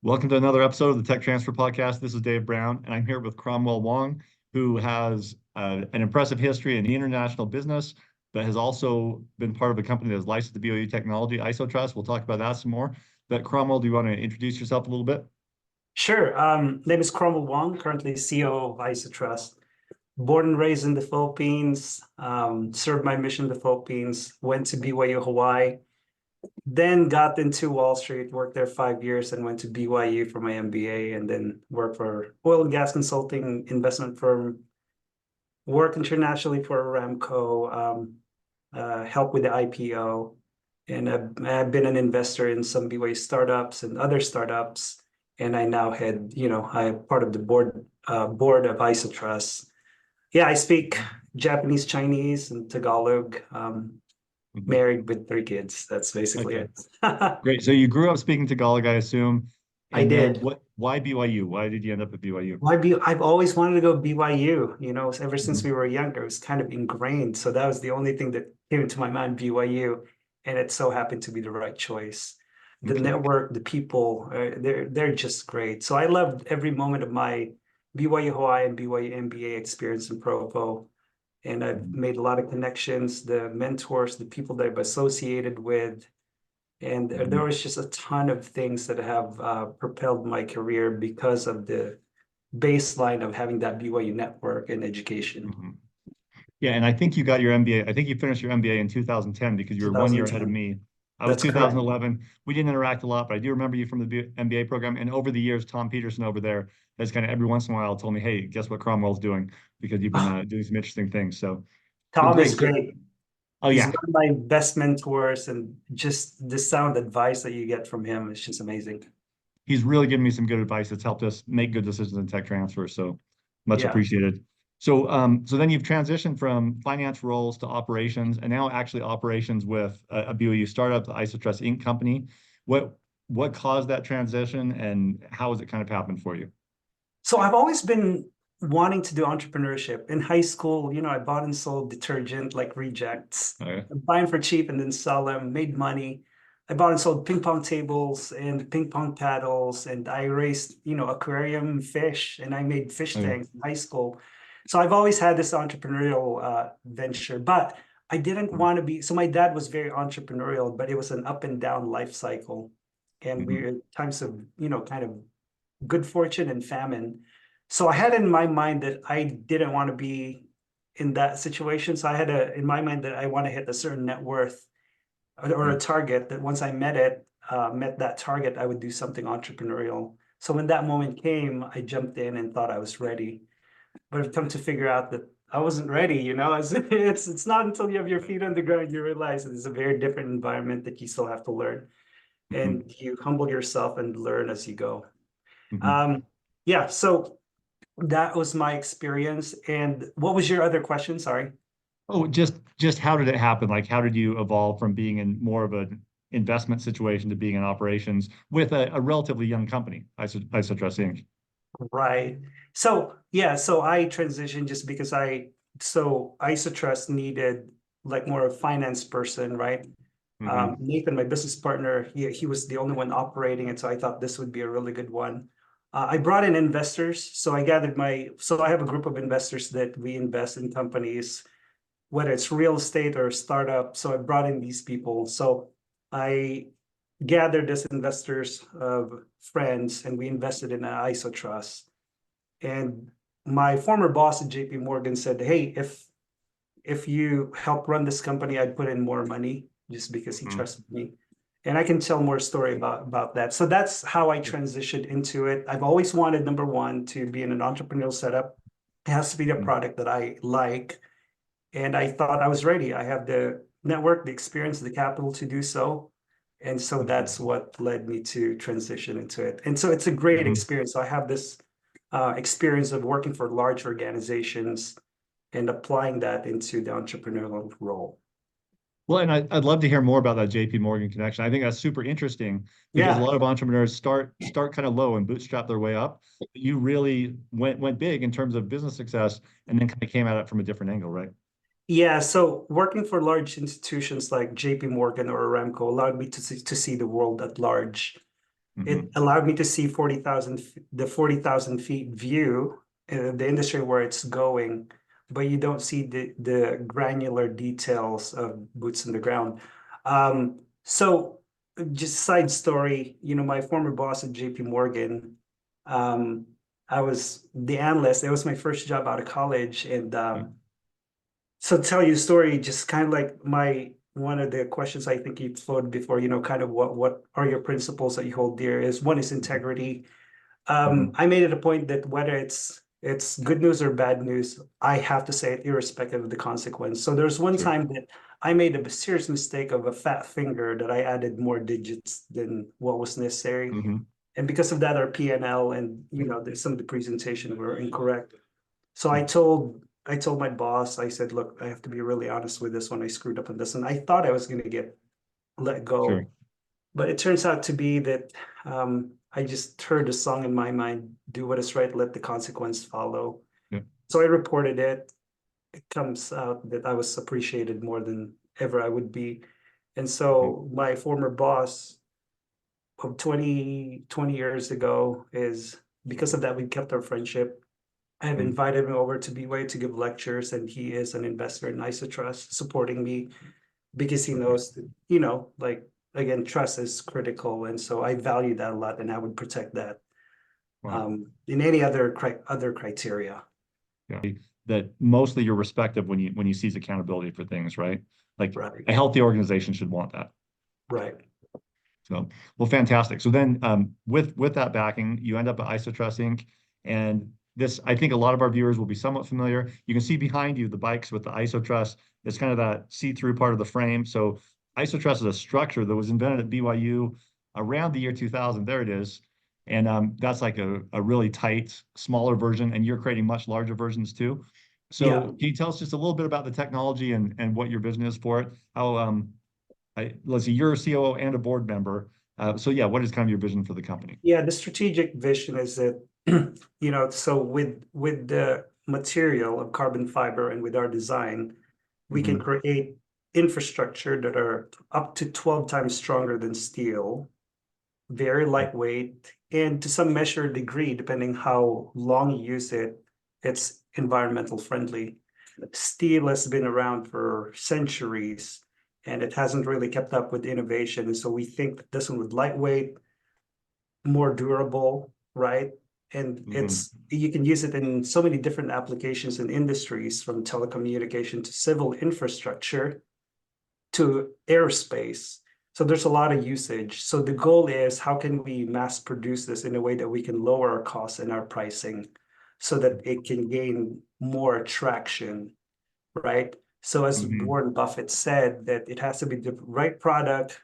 Welcome to another episode of the Tech Transfer Podcast. This is Dave Brown, and I'm here with Cromwell Wong, who has an impressive history in the international business, but has also been part of a company that is licensed to BYU technology, IsoTruss. We'll talk about that some more. But Cromwell, do you want to introduce yourself a little bit? Sure. Name is Cromwell Wong, currently CEO of IsoTruss. Born and raised in the Philippines, served my mission in the Philippines, went to BYU Hawaii, then got into Wall Street, worked there 5 years, and went to BYU for my MBA, and then worked for oil and gas consulting investment firm, worked internationally for Aramco, helped with the IPO, and I've been an investor in some BYU startups and other startups, and I now I'm part of the board of IsoTruss. Yeah, I speak Japanese, Chinese, and Tagalog. Married with 3 kids. That's basically Okay. it. Great. So you grew up speaking Tagalog, I assume. I And then did. why BYU? Why did you end up at BYU? I've always wanted to go BYU, ever since Mhm. we were younger. It was kind of ingrained. So that was the only thing that came into my mind, BYU. And it so happened to be the right choice. The Okay. network, the people, they're just great. So I loved every moment of my BYU Hawaii and BYU MBA experience in Provo. And I've Mhm. made a lot of connections, the mentors, the people that I've associated with. And there Mhm. was just a ton of things that have propelled my career because of the baseline of having that BYU network and education. Mhm. Yeah, and I think you got your MBA. I think you finished your MBA in 2010 because you were 1 year ahead of 2010. me. I was That's correct. 2011. We didn't interact a lot, but I do remember you from the MBA program. And over the years, Tom Peterson over there has kind of every once in a while told me, "Hey, guess what Cromwell's doing?" Because you've been doing some interesting things. So, well, Tom is great. So, great. oh He's yeah, one of my best mentors, and just the sound advice that you get from him is just amazing. he's really given me some good advice that's helped us make good decisions in tech transfer. So, much Yeah. appreciated. So, so then you've transitioned from finance roles to operations, and now actually operations with a BYU startup, the IsoTruss Inc. company. What what caused that transition, and how has it kind of happened for you? So I've always been wanting to do entrepreneurship. In high school, I bought and sold detergent like rejects, Okay. buying for cheap and then sell them, made money. I bought and sold ping pong tables and ping pong paddles, and I raised, aquarium fish, and I made fish Okay. tanks in high school. So I've always had this entrepreneurial venture, but I didn't want to be. So my dad was very entrepreneurial, but it was an up and down life cycle, and we Mhm. were at times of, kind of good fortune and famine. So I had in my mind that I didn't want to be in that situation. So I had in my mind that I want to hit a certain net worth or a Mhm. target that once I met that target, I would do something entrepreneurial. So when that moment came, I jumped in and thought I was ready. But I've come to figure out that I wasn't ready. It's not until you have your feet on the ground you realize that it's a very different environment that you still have to learn. Mhm. And you humble yourself and learn as you go. Mhm. Um, yeah, so that was my experience. And what was your other question? Sorry. Oh, just how did it happen? Like, how did you evolve from being in more of an investment situation to being in operations with a relatively young company, IsoTruss Inc. Right. So yeah, so I transitioned just because so IsoTrust needed like more of a finance person, right? Hmm. Nathan, my business partner, he was the only one operating it, so I thought this would be a really good one. I brought in investors, so I have a group of investors that we invest in companies, whether it's real estate or startup. So I brought in these people. So I gathered as investors of friends, and we invested in an ISO trust. And my former boss at JP Morgan said, "Hey, if you help run this company, I'd put in more money," just because he Hmm. trusted me. And I can tell more story about that. So that's how I transitioned into it. I've always wanted, number one, to be in an entrepreneurial setup. It has to be a product that I like. And I thought I was ready. I have the network, the experience, the capital to do so. And so that's what led me to transition into it. And so it's a great Hmm. experience. So I have this experience of working for large organizations and applying that into the entrepreneurial role. Well, and I'd love to hear more about that JP Morgan connection. I think that's super interesting because a Yeah. lot of entrepreneurs start kind of low and bootstrap their way up. You really went big in terms of business success and then kind of came at it from a different angle, right? Yeah, so working for large institutions like JP Morgan or Aramco allowed me to see the world at large. It allowed me to see 40,000, the 40,000 feet view in the industry where it's going, but you don't see the granular details of boots on the ground. So just side story, my former boss at JP Morgan, I was the analyst. It was my first job out of college. And so to tell you a story, just kind of like one of the questions I think you've floated before, kind of what are your principles that you hold dear is one is integrity. I made it a point that whether it's good news or bad news, I have to say it irrespective of the consequence. So there's one time that I made a serious mistake of a fat finger that I added more digits than what was necessary. And because of that, our P&L and there's some of the presentation were incorrect. So I told my boss, I said, look, I have to be really honest with this one. I screwed up on this. And I thought I was going to get let go. But it turns out to be that I just heard a song in my mind, do what is right, let the consequence follow. So I reported it. It comes out that I was appreciated more than ever I would be. And so my former boss of 20 years ago is, because of that, we kept our friendship. I have invited him over to BYU to give lectures, and he is an investor in IsoTruss, supporting me because he knows that, like, again, trust is critical. And so I value that a lot, and I would protect that in any other criteria. That mostly you're respective when you seize accountability for things, right? Like a healthy organization should want that. Right. So, well, fantastic. So then with that backing, you end up at IsoTruss Inc. And this, I think a lot of our viewers will be somewhat familiar. You can see behind you the bikes with the IsoTruss. It's kind of that see-through part of the frame. So IsoTruss is a structure that was invented at BYU around the year 2000. There it is. And that's like a really tight, smaller version. And you're creating much larger versions too. So can you tell us just a little bit about the technology and what your vision is for it? How let's see, you're a COO and a board member. So yeah, what is kind of your vision for the company? Yeah, the strategic vision is that, so with the material of carbon fiber and with our design, we can create infrastructure that are up to 12 times stronger than steel, very lightweight, and to some measure degree, depending how long you use it, it's environmental friendly. Steel has been around for centuries, and it hasn't really kept up with innovation. And so we think that this one was lightweight, more durable, right? And you can use it in so many different applications and industries, from telecommunication to civil infrastructure to aerospace. So there's a lot of usage. So the goal is, how can we mass produce this in a way that we can lower our costs and our pricing so that it can gain more traction, right? So as Warren Buffett said, that it has to be the right product,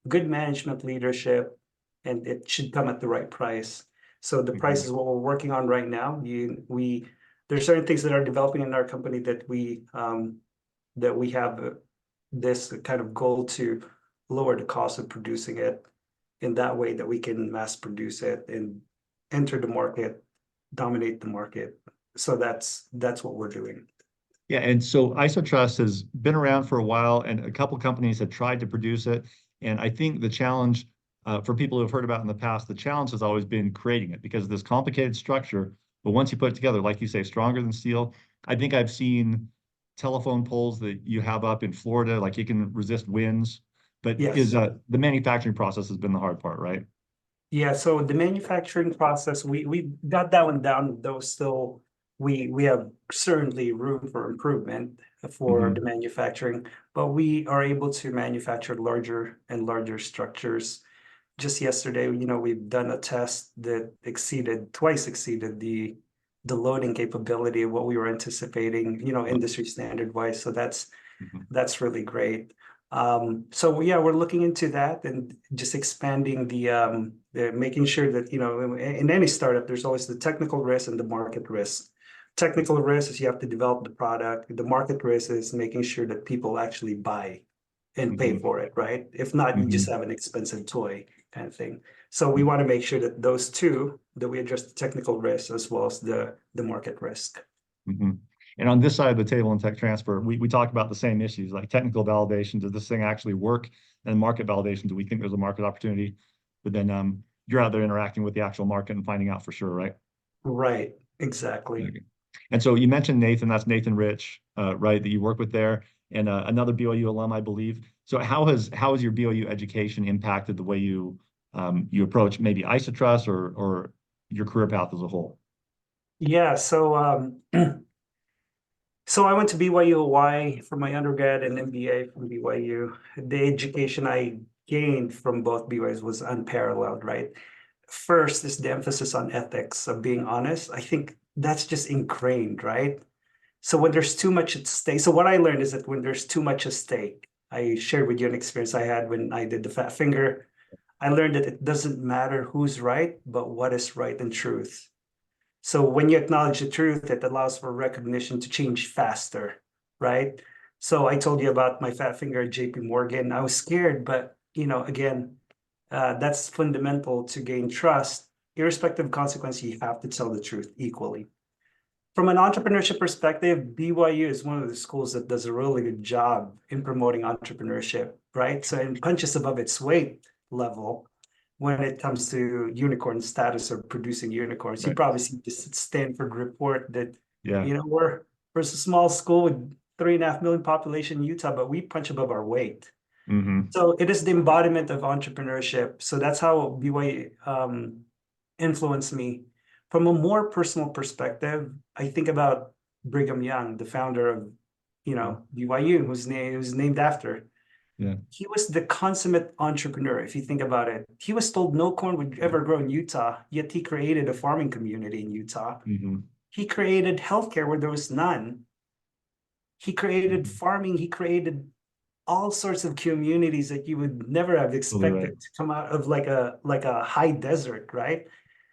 good management leadership, and it should come at the right price. So the price is what we're working on right now. There's certain things that are developing in our company that we have this kind of goal to lower the cost of producing it in that way that we can mass produce it and enter the market, dominate the market. So that's what we're doing. Yeah, and so IsoTruss has been around for a while, and a couple companies have tried to produce it. And I think the challenge for people who have heard about it in the past, the challenge has always been creating it because of this complicated structure. But once you put it together, like you say, stronger than steel. I think I've seen telephone poles that you have up in Florida, like it can resist winds. But is the manufacturing process has been the hard part, right? Yeah, so the manufacturing process, we got that one down, though still we have certainly room for improvement for the manufacturing, but we are able to manufacture larger and larger structures. Just yesterday, we've done a test that twice exceeded the loading capability of what we were anticipating, industry standard wise. So that's really great. So yeah, we're looking into that and just expanding the making sure that, in any startup, there's always the technical risk and the market risk. Technical risk is you have to develop the product. The market risk is making sure that people actually buy and pay for it, right? If not, you just have an expensive toy kind of thing. So we want to make sure that those two, that we address the technical risk as well as the market risk. And on this side of the table in tech transfer, we talk about the same issues, like technical validation. Does this thing actually work? And market validation, do we think there's a market opportunity? But then you're out there interacting with the actual market and finding out for sure, right? Right, exactly. Okay. And so you mentioned Nathan, that's Nathan Rich, right, that you work with there, and another BYU alum, I believe. So how has your BYU education impacted the way you approach maybe IsoTruss or your career path as a whole? Yeah, so I went to BYU Hawaii for my undergrad and MBA from BYU. The education I gained from both BYUs was unparalleled, right? First is the emphasis on ethics of being honest. I think that's just ingrained, right? So when there's too much at stake, so what I learned is that when there's too much at stake, I shared with you an experience I had when I did the fat finger. I learned that it doesn't matter who's right, but what is right and truth. So when you acknowledge the truth, it allows for recognition to change faster, right? So I told you about my fat finger at JP Morgan. I was scared, but again, that's fundamental to gain trust. Irrespective of consequence, you have to tell the truth equally. From an entrepreneurship perspective, BYU is one of the schools that does a really good job in promoting entrepreneurship, right? So it punches above its weight level when it comes to unicorn status or producing unicorns. You Right. probably see this Stanford report that, Yeah. we're a small school with 3.5 million population in Utah, but we punch above our weight. Mm-hmm. So it is the embodiment of entrepreneurship. So that's how BYU influenced me. From a more personal perspective, I think about Brigham Young, the founder of, BYU, who's named after. Yeah. He was the consummate entrepreneur, if you think about it. He was told no corn would ever grow in Utah, yet he created a farming community in Utah. Mm-hmm. He created healthcare where there was none. He created Mm-hmm. farming. He created all sorts of communities that you would never have Totally right. expected to come out of like a high desert, right?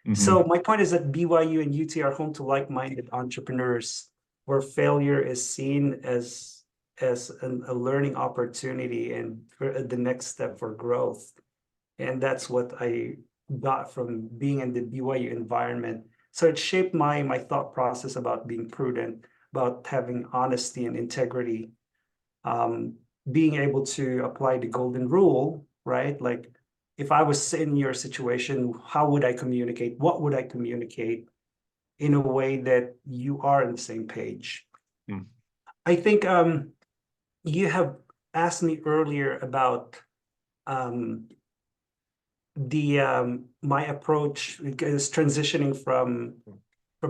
Mm-hmm. So my point is that BYU and UT are home to like-minded entrepreneurs where failure is seen as a learning opportunity and for the next step for growth. And that's what I got from being in the BYU environment. So it shaped my thought process about being prudent, about having honesty and integrity, being able to apply the golden rule, right? Like if I was in your situation, how would I communicate? What would I communicate in a way that you are on the same page? Mm. I think you have asked me earlier about um, my approach is transitioning from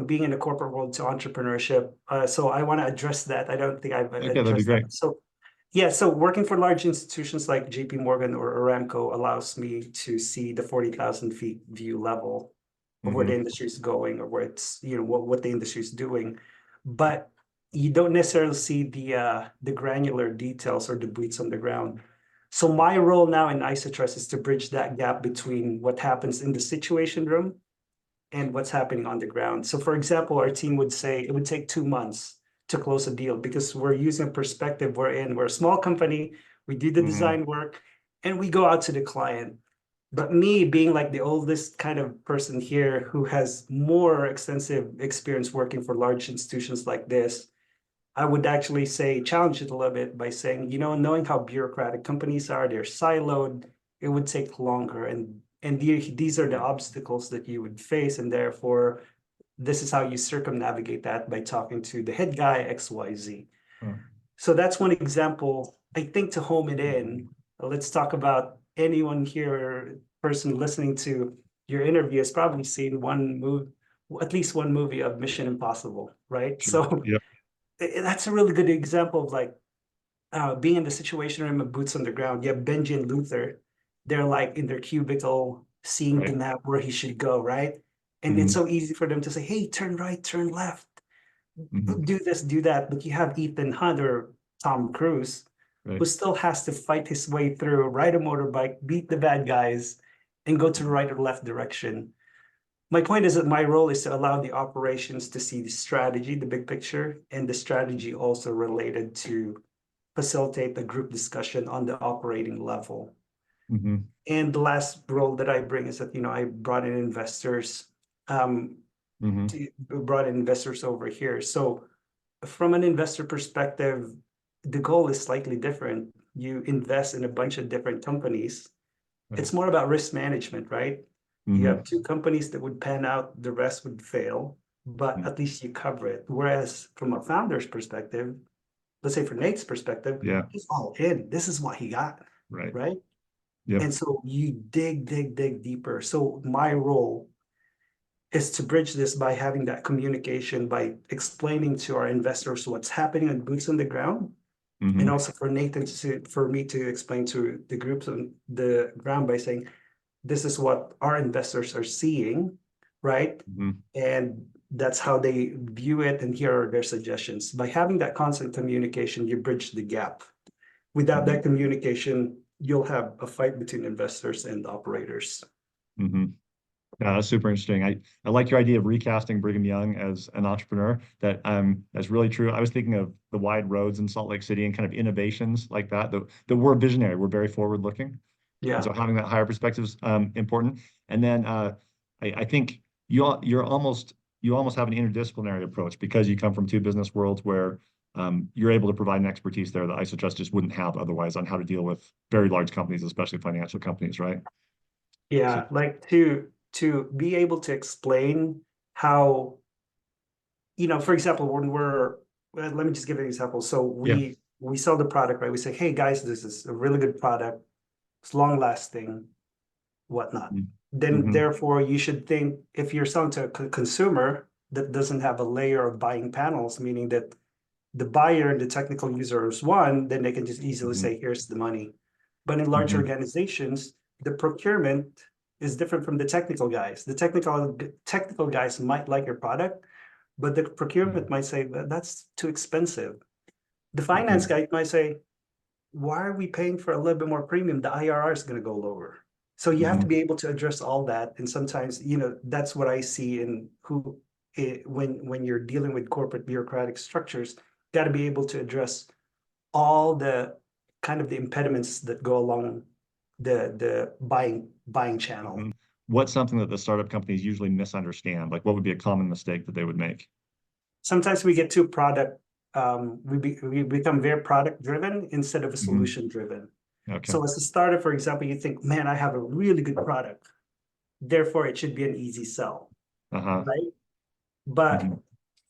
being in the corporate world to entrepreneurship. So I want to address that. I don't think I've Okay, that'd be addressed that. great. So yeah, so working for large institutions like JP Morgan or Aramco allows me to see the 40,000 feet view level of where the Mm-hmm. industry is going or where it's, what the industry is doing. But you don't necessarily see the granular details or the boots on the ground. So my role now in IsoTruss is to bridge that gap between what happens in the situation room and what's happening on the ground. So for example, our team would say it would take 2 months to close a deal because we're using a perspective we're a small company, we do the Mm-hmm. design work, and we go out to the client. But me being like the oldest kind of person here who has more extensive experience working for large institutions like this, I would actually say challenge it a little bit by saying, knowing how bureaucratic companies are, they're siloed, it would take longer. And these are the obstacles that you would face. And therefore, this is how you circumnavigate that by talking to the head guy, XYZ. Oh. So that's one example. I think to home it in, let's talk about anyone here, person listening to your interview has probably seen at least one movie of Mission Impossible, right? Sure. So Yep. that's a really good example of like being in the situation room of boots on the ground. You have Benji and Luther. They're like in their cubicle, seeing the Right. map where he should go, right? And it's Mm-hmm. so easy for them to say, hey, turn right, turn left, Mm-hmm. do this, do that. But you have Ethan Hunt or Tom Cruise, who Right. still has to fight his way through, ride a motorbike, beat the bad guys, and go to the right or left direction. My point is that my role is to allow the operations to see the strategy, the big picture, and the strategy also related to facilitate the group discussion on the operating level. Mm-hmm. And the last role that I bring is that, I brought in investors, Mm-hmm. brought in investors over here. So from an investor perspective, the goal is slightly different. You invest in a bunch of different companies. Right. It's more about risk management, right? You Mhm. have two companies that would pan out, the rest would fail, but Mhm. at least you cover it. Whereas from a founder's perspective, let's say for Nate's perspective, Yeah, he's all in. This is what he got, right. right? Yep. And so you dig deeper. So my role is to bridge this by having that communication, by explaining to our investors what's happening on boots on the ground, and Mhm. also for Nathan for me to explain to the groups on the ground by saying, this is what our investors are seeing, right? Mhm. And that's how they view it, and here are their suggestions. By having that constant communication, you bridge the gap. Without Mhm. that communication, you'll have a fight between investors and operators. Mhm. Yeah, that's super interesting. I like your idea of recasting Brigham Young as an entrepreneur. That's really true. I was thinking of the wide roads in Salt Lake City and kind of innovations like that. That we're visionary, we're very forward looking. And Yeah, so having that higher perspective is important. And then I think you almost have an interdisciplinary approach because you come from two business worlds where you're able to provide an expertise there that IsoTrust just wouldn't have otherwise on how to deal with very large companies, especially financial companies, right? So yeah, like to be able to explain how, for example, when let me just give an example. So yeah. we sell the product, right? We say, hey guys, this is a really good product. It's long lasting, whatnot. Then Mm-hmm. therefore you should think, if you're selling to a consumer that doesn't have a layer of buying panels, meaning that the buyer and the technical user is one, then they can just easily Mm-hmm. say, here's the money. But in large Mm-hmm. organizations, the procurement is different from the technical guys. The technical guys might like your product, but the procurement might say that that's too expensive. The finance Mm-hmm. guy might say, why are we paying for a little bit more premium? The IRR is going to go lower. So you have to Mm-hmm. be able to address all that. And sometimes, that's what I see in when you're dealing with corporate bureaucratic structures, got to be able to address all the kind of the impediments that go along the buying channel. Mm-hmm. What's something that the startup companies usually misunderstand? Like what would be a common mistake that they would make? Sometimes we get too product, we become very product driven instead of a Mm-hmm. solution driven. Okay. So as a startup, for example, you think, man, I have a really good product, therefore it should be an easy sell, Uh-huh. right? But Mm-hmm.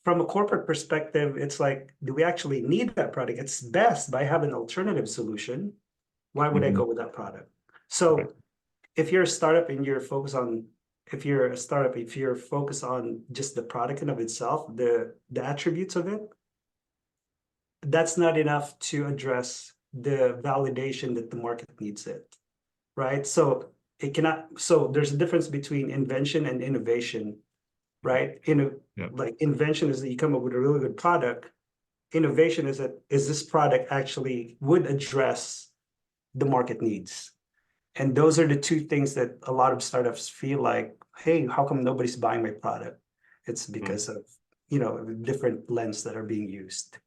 from a corporate perspective, it's like, do we actually need that product? It's best by having an alternative solution. Why would I Mm-hmm. go with that product? Right. So if you're a startup and if you're focused on just the product in of itself, the attributes of it, that's not enough to address the validation that the market needs it, right? So there's a difference between invention and innovation, right? Yep. Like invention is that you come up with a really good product. Innovation is that is this product actually would address the market needs? And those are the two things that a lot of startups feel like, hey, how come nobody's buying my product? It's Mm-hmm. because of, different lens that are being used.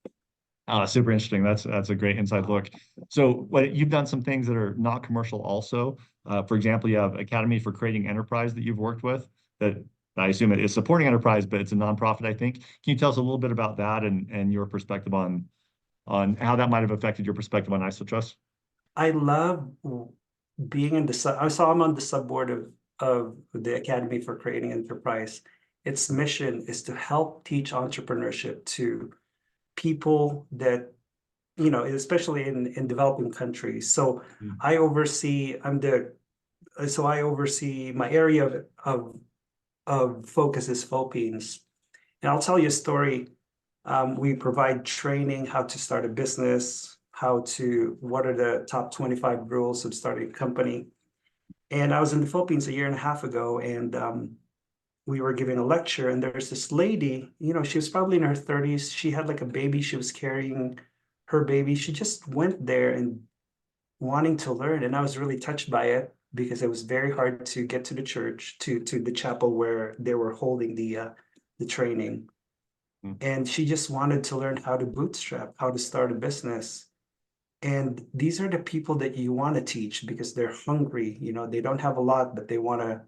Super interesting. That's a great inside look. So, what you've done some things that are not commercial also. For example, you have Academy for Creating Enterprise that you've worked with that I assume it is supporting enterprise, but it's a nonprofit, I think. Can you tell us a little bit about that and your perspective on how that might have affected your perspective on IsoTrust? I love being in I'm on the subboard of the Academy for Creating Enterprise. Its mission is to help teach entrepreneurship to people that, especially in developing countries. So Mm. I oversee, I'm the, so I oversee my area of focus is Philippines. And I'll tell you a story. We provide training, how to start a business, what are the top 25 rules of starting a company. And I was in the Philippines a year and a half ago, and we were giving a lecture, and there's this lady, she was probably in her 30s. She had like a baby, she was carrying her baby. She just went there and wanting to learn. And I was really touched by it because it was very hard to get to the church, to the chapel where they were holding the training. Mm. And she just wanted to learn how to bootstrap, how to start a business. And these are the people that you want to teach because they're hungry. They don't have a lot, but they want to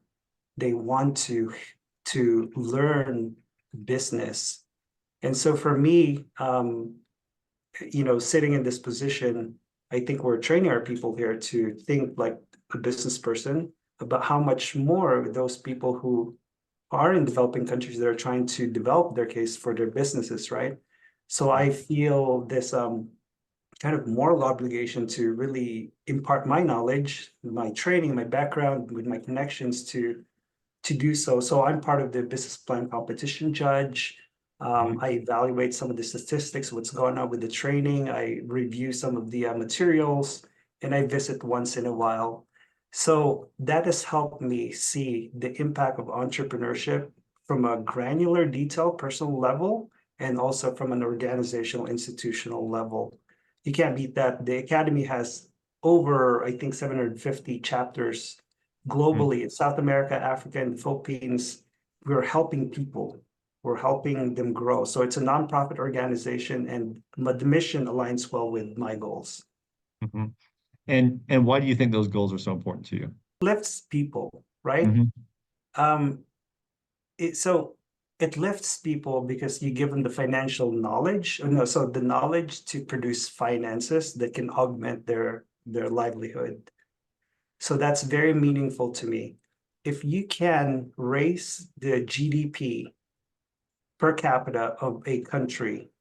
learn business. And so for me, sitting in this position, I think we're training our people here to think like a business person, about how much more those people who are in developing countries that are trying to develop their case for their businesses, right? So I feel this kind of moral obligation to really impart my knowledge, my training, my background, with my connections to do so. So I'm part of the business plan competition judge. I evaluate some of the statistics, what's going on with the training. I review some of the materials, and I visit once in a while. So that has helped me see the impact of entrepreneurship from a granular, detailed, personal level, and also from an organizational, institutional level. You can't beat that. The Academy has over, I think, 750 chapters globally in South America, Africa, and the Philippines. We're helping people. We're helping them grow. So it's a nonprofit organization, and the mission aligns well with my goals. Mm-hmm. And why do you think those goals are so important to you? Lifts people, right? Um, so it lifts people because you give them the financial knowledge, no, so the knowledge to produce finances that can augment their livelihood. So that's very meaningful to me. If you can raise the GDP per capita of a country,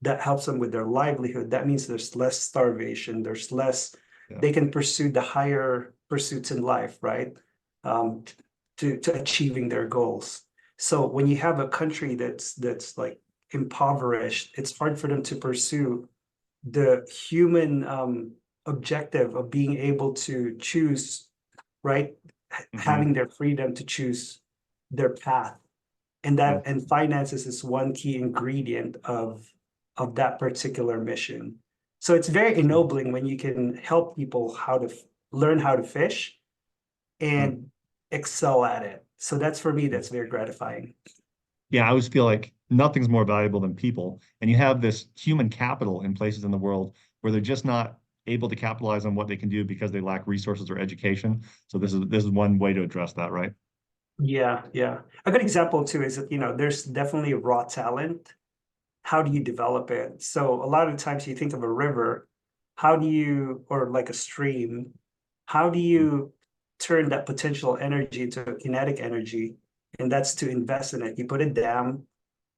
that helps them with their livelihood. That means there's less starvation, there's less, they can pursue the higher pursuits in life, right? To achieving their goals. So when you have a country that's like impoverished, it's hard for them to pursue the human objective of being able to choose, right? Having their freedom to choose their path. And that, and finances is one key ingredient of that particular mission. So it's very ennobling when you can help people how to learn how to fish and excel at it. So that's, for me, that's very gratifying. Yeah, I always feel like nothing's more valuable than people. And you have this human capital in places in the world where they're just not able to capitalize on what they can do because they lack resources or education. So this is one way to address that, right? Yeah, yeah. A good example too is that, there's definitely raw talent. How do you develop it? So a lot of times you think of a river, how do you, or like a stream, how do you turn that potential energy into kinetic energy? And that's to invest in it. You put a dam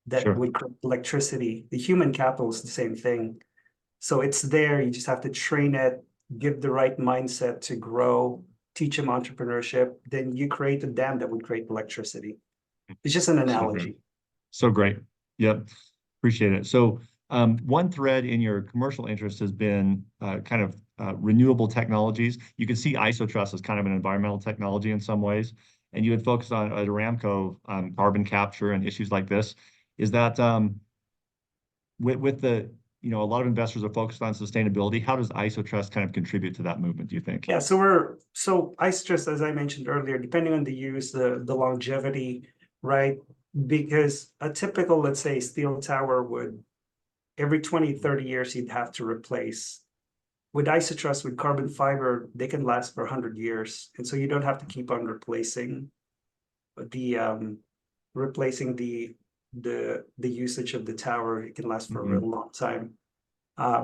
that Sure. would create electricity. The human capital is the same thing. So it's there. You just have to train it, give the right mindset to grow, teach them entrepreneurship. Then you create a dam that would create electricity. It's just an So great. analogy. So great. Yep. Appreciate it. So one thread in your commercial interest has been kind of renewable technologies. You can see IsoTruss as kind of an environmental technology in some ways, and you had focused on at Aramco on carbon capture and issues like this. Is that with the, a lot of investors are focused on sustainability. How does IsoTruss kind of contribute to that movement, do you think? Yeah, so IsoTruss, as I mentioned earlier, depending on the use, the longevity, right? Because a typical, let's say, steel tower would, every 20, 30 years, you'd have to replace. With IsoTruss, with carbon fiber, they can last for 100 years. And so you don't have to keep on replacing the the usage of the tower. It can last for a real long time.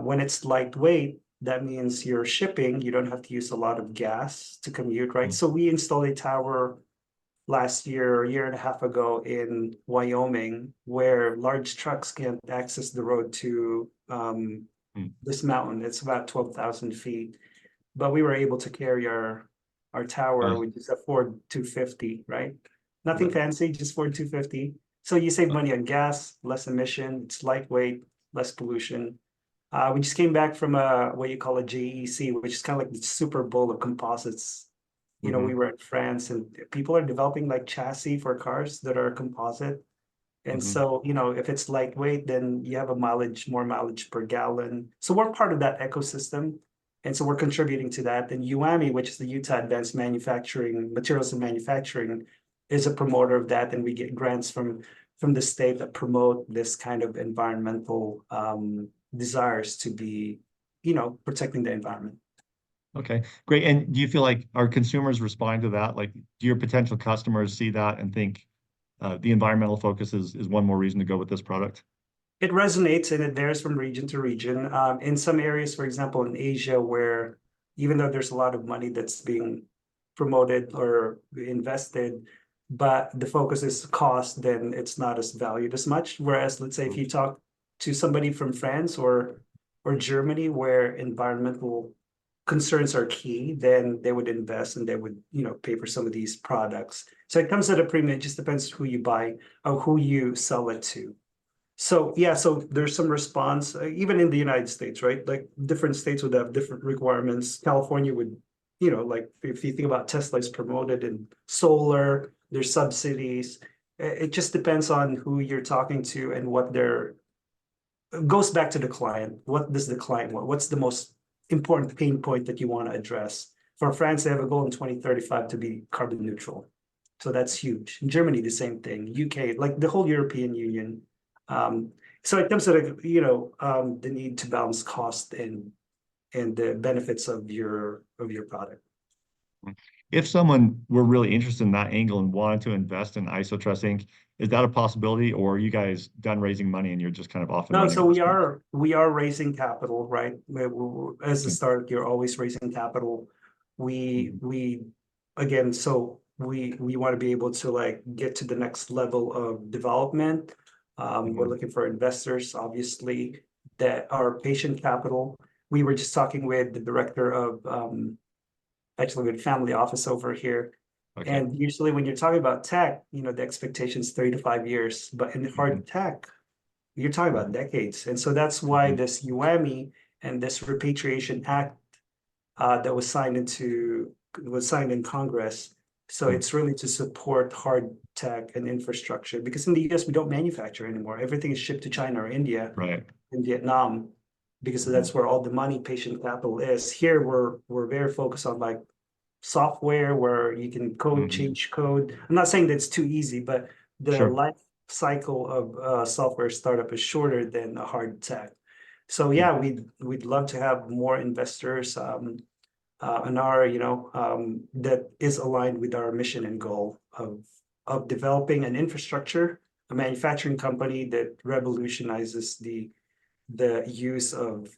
When it's lightweight, that means you're shipping, you don't have to use a lot of gas to commute, right? So we installed a tower last year, a year and a half ago in Wyoming, where large trucks can't access the road to this mountain. It's about 12,000 feet. But we were able to carry our tower, which is a Ford 250, right? Nothing fancy, just Ford 250. So you save money on gas, less emission, it's lightweight, less pollution. We just came back from what you call a JEC, which is kind of like the Super Bowl of composites. We were in France, and people are developing like chassis for cars that are composite. And so, if it's lightweight, then you have more mileage per gallon. So we're part of that ecosystem. And so we're contributing to that. And UAMI, which is the Utah Advanced Manufacturing, Materials and Manufacturing, is a promoter of that. And we get grants from the state that promote this kind of environmental desires to be, protecting the environment. Okay, great. And do you feel like our consumers respond to that? Like, do your potential customers see that and think the environmental focus is one more reason to go with this product? It resonates, and it varies from region to region. In some areas, for example, in Asia, where even though there's a lot of money that's being promoted or invested, but the focus is cost, then it's not as valued as much. Whereas, let's say if you talk to somebody from France or Germany, where environmental concerns are key, then they would invest and they would, pay for some of these products. So it comes at a premium. It just depends who you buy or who you sell it to. So yeah, so there's some response, even in the United States, right? Like different states would have different requirements. California would, like if you think about Tesla is promoted in solar, there's subsidies. It just depends on who you're talking to and what their it goes back to the client. What does the client want? What's the most important pain point that you want to address? For France, they have a goal in 2035 to be carbon neutral. So that's huge. In Germany, the same thing. UK, like the whole European Union. So it comes to the need to balance cost and the benefits of your product. If someone were really interested in that angle and wanted to invest in IsoTruss Inc., is that a possibility, or are you guys done raising money and you're just kind of off and No, running so at this we are raising capital, right? As a point? start, you're always raising capital. We again, so we want to be able to like get to the next level of development. We're looking for investors, obviously, that are patient capital. We were just talking with the director of actually with family office over here. Okay. And usually when you're talking about tech, the expectation is 3 to 5 years, but in hard tech, you're talking about decades. And so that's why this UAMI and this Repatriation Act that was signed in Congress. So it's really to support hard tech and infrastructure, because in the US, we don't manufacture anymore. Everything is shipped to China or India Right. and Vietnam, because that's where all the money, patient capital is. Here, we're very focused on like software where you can code, change code. I'm not saying that's too easy, but the Sure. life cycle of software startup is shorter than a hard tech. So yeah, we'd love to have more investors in our, that is aligned with our mission and goal of developing an infrastructure, a manufacturing company that revolutionizes the use of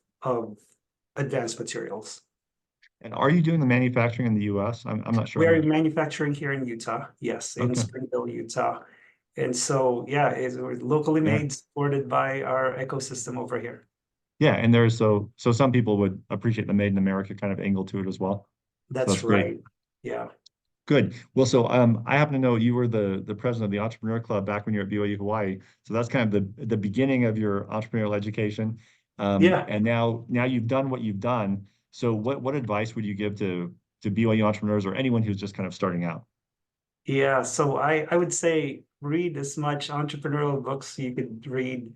advanced materials. And are you doing the manufacturing in the US? I'm not sure. We are manufacturing here in Utah, yes, in Okay. Springville, Utah. And so, yeah, it's locally Yeah. made, supported by our ecosystem over here. Yeah, and there's so some people would appreciate the made in America kind of angle to it as well. So That's great. right. Yeah. Good. Well, so I happen to know you were the president of the Entrepreneur Club back when you were at BYU Hawaii. So that's kind of the beginning of your entrepreneurial education. Yeah. And now you've done what you've done. So what advice would you give to BYU entrepreneurs or anyone who's just kind of starting out? Yeah. So I would say read as much entrepreneurial books you could read.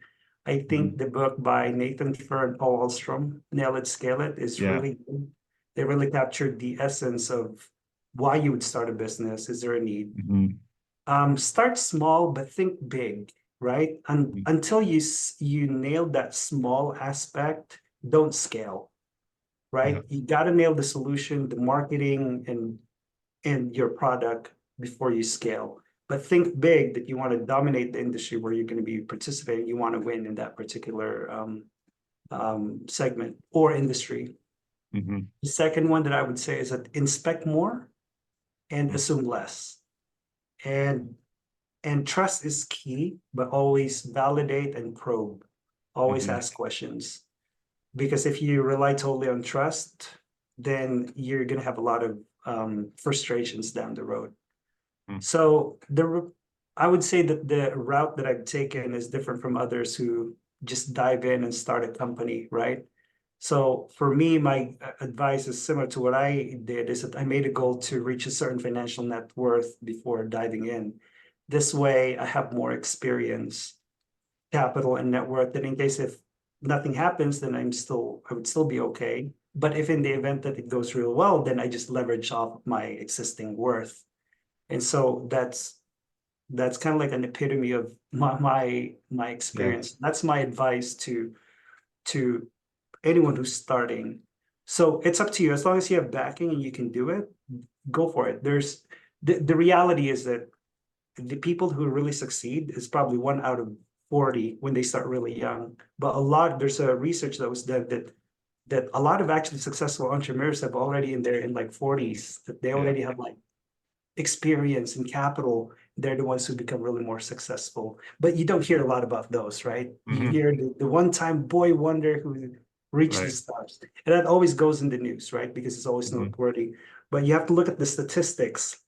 I think the book by Nathan Fur and Paul Alstrom, Nail It, Scale It, is Yeah. really good. They really captured the essence of why you would start a business. Is there a need? Start small, but think big, right? Until you nail that small aspect, don't scale, right? Yeah. You got to nail the solution, the marketing, and your product before you scale. But think big, that you want to dominate the industry where you're going to be participating. You want to win in that particular segment or industry. The second one that I would say is that inspect more and assume less. And trust is key, but always validate and probe. Always ask questions. Because if you rely totally on trust, then you're going to have a lot of frustrations down the road. So I would say that the route that I've taken is different from others who just dive in and start a company, right? So for me, my advice is similar to what I did, is that I made a goal to reach a certain financial net worth before diving in. This way, I have more experience, capital, and net worth, that in case if nothing happens, then I would still be okay. But if in the event that it goes real well, then I just leverage off my existing worth. And so that's kind of like an epitome of my experience. That's my advice to anyone who's starting. So it's up to you. As long as you have backing and you can do it, go for it. There's the reality is that the people who really succeed is probably 1 out of 40 when they start really young. But there's a research that was done that that a lot of actually successful entrepreneurs have already in like 40s, that they already have like experience and capital. They're the ones who become really more successful. But you don't hear a lot about those, right? You Mhm. hear the one-time boy wonder who reached the Right. stars. And that always goes in the news, right? Because it's always Mhm. noteworthy. But you have to look at the statistics.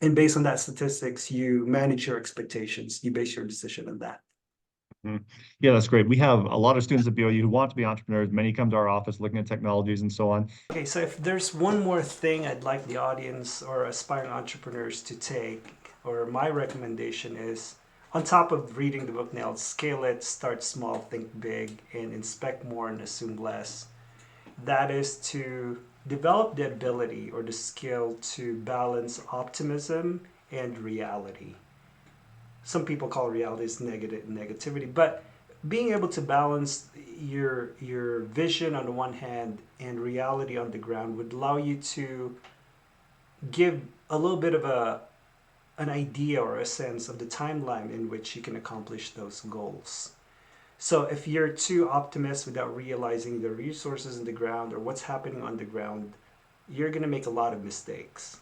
And based on that statistics, you manage your expectations. You base your decision on that. Mhm. Yeah, that's great. We have a lot of students at BYU who want to be entrepreneurs. Many come to our office looking at technologies and so on. Okay, so if there's one more thing I'd like the audience or aspiring entrepreneurs to take, or my recommendation is, on top of reading the book Nailed, scale it, start small, think big, and inspect more and assume less. That is to develop the ability or the skill to balance optimism and reality. Some people call reality as negativity, but being able to balance your vision on the one hand and reality on the ground would allow you to give a little bit of an idea or a sense of the timeline in which you can accomplish those goals. So if you're too optimist without realizing the resources in the ground or what's happening on the ground, you're going to make a lot of mistakes.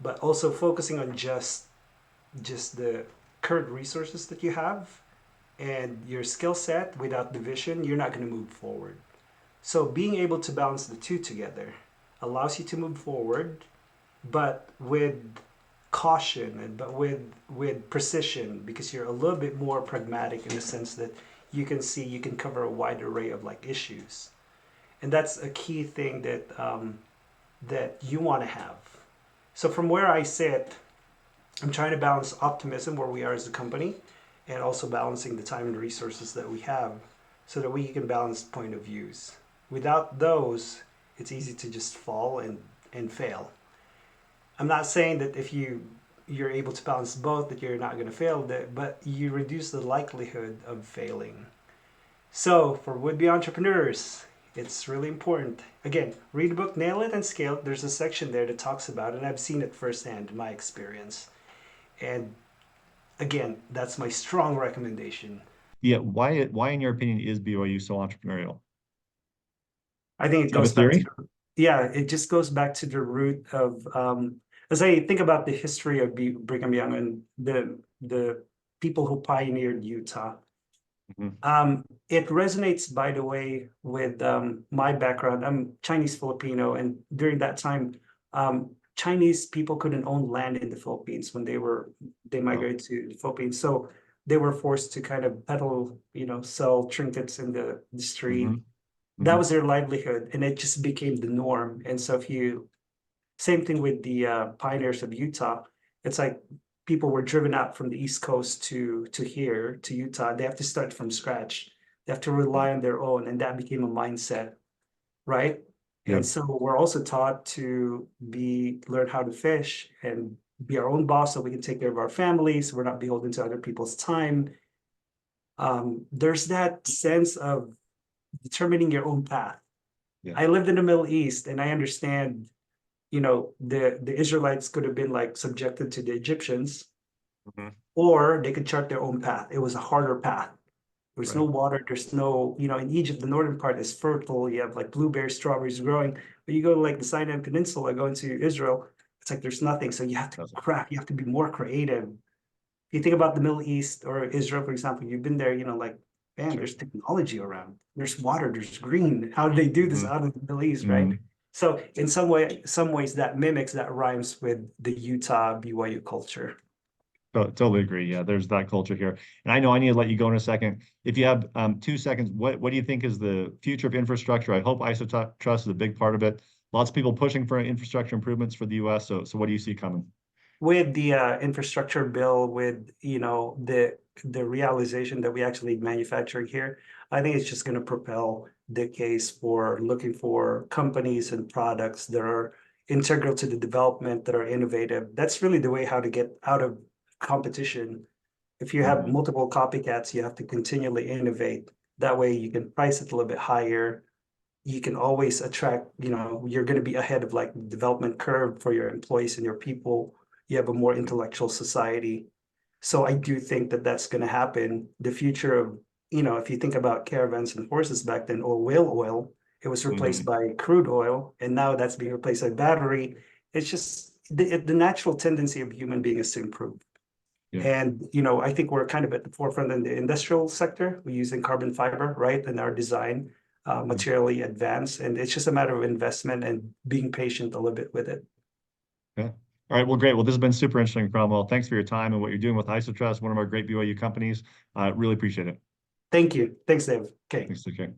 But also focusing on just the current resources that you have and your skill set without the vision, you're not going to move forward. So being able to balance the two together allows you to move forward, but with caution and but with precision, because you're a little bit more pragmatic in the sense that you can cover a wide array of like issues, and that's a key thing that you want to have. So from where I sit, I'm trying to balance optimism where we are as a company and also balancing the time and resources that we have so that we can balance point of views. Without those, it's easy to just fall and fail. I'm not saying that if you're able to balance both that you're not going to fail, but you reduce the likelihood of failing. So for would-be entrepreneurs, it's really important. Again, read the book, Nail It and Scale It. There's a section there that talks about it, and I've seen it firsthand in my experience. And again, that's my strong recommendation. Yeah, why in your opinion is BYU so entrepreneurial? I think it Do you have goes a back to, theory? yeah, it just goes back to the root of, as I think about the history of Brigham Young and the people who pioneered Utah. Mhm. It resonates, by the way, with my background. I'm Chinese Filipino, and during that time, Chinese people couldn't own land in the Philippines when they Oh. migrated to the Philippines. So they were forced to kind of peddle, sell trinkets in the street. Mhm. That Mhm. was their livelihood, and it just became the norm. And so if you same thing with the pioneers of Utah. It's like people were driven out from the East Coast to here to Utah. They have to start from scratch. They have to rely on their own, and that became a mindset, right? Yeah. And so we're also taught to learn how to fish and be our own boss, so we can take care of our families. We're not beholden to other people's time. There's that sense of determining your own path. Yeah. I lived in the Middle East, and I understand the Israelites could have been like subjected to the Egyptians, Mhm. or they could chart their own path. It was a harder path. There's no Right. water. There's no, in Egypt, the northern part is fertile. You have like blueberries, strawberries growing. But you go to like the Sinai Peninsula, go into Israel, it's like there's nothing. So you have to That's it. craft. You have to be more creative. If you think about the Middle East or Israel, for example, you've been there. Like, man, Sure. there's technology around. There's water. There's green. How do they do this Mhm. out of the Middle East, right? Mhm. So in some ways that mimics, that rhymes with the Utah BYU culture. Totally agree. Yeah, there's that culture here. And I know I need to let you go in a second. If you have 2 seconds, what do you think is the future of infrastructure? I hope IsoTruss is a big part of it. Lots of people pushing for infrastructure improvements for the US. So what do you see coming? With the infrastructure bill, with the realization that we actually manufacture here, I think it's just going to propel the case for looking for companies and products that are integral to the development, that are innovative. That's really the way how to get out of competition. If you have Mhm. multiple copycats, you have to continually innovate. That way you can price it a little bit higher. You can always attract, you're going to be ahead of like the development curve for your employees and your people. You have a more intellectual society. So I do think that that's going to happen. The future of, if you think about caravans and horses back then, or whale oil, It was replaced by crude oil, and now that's being replaced by battery. It's just the natural tendency of human being is to improve. Yeah. And, I think we're kind of at the forefront in the industrial sector. We're using carbon fiber, right, in our design, materially advanced. And it's just a matter of investment and being patient a little bit with it. Yeah. All right. Well, great. Well, this has been super interesting, Cromwell. Thanks for your time and what you're doing with IsoTruss, one of our great BYU companies. Really appreciate it. Thank you. Thanks, Dave. Okay. Thanks. Take care.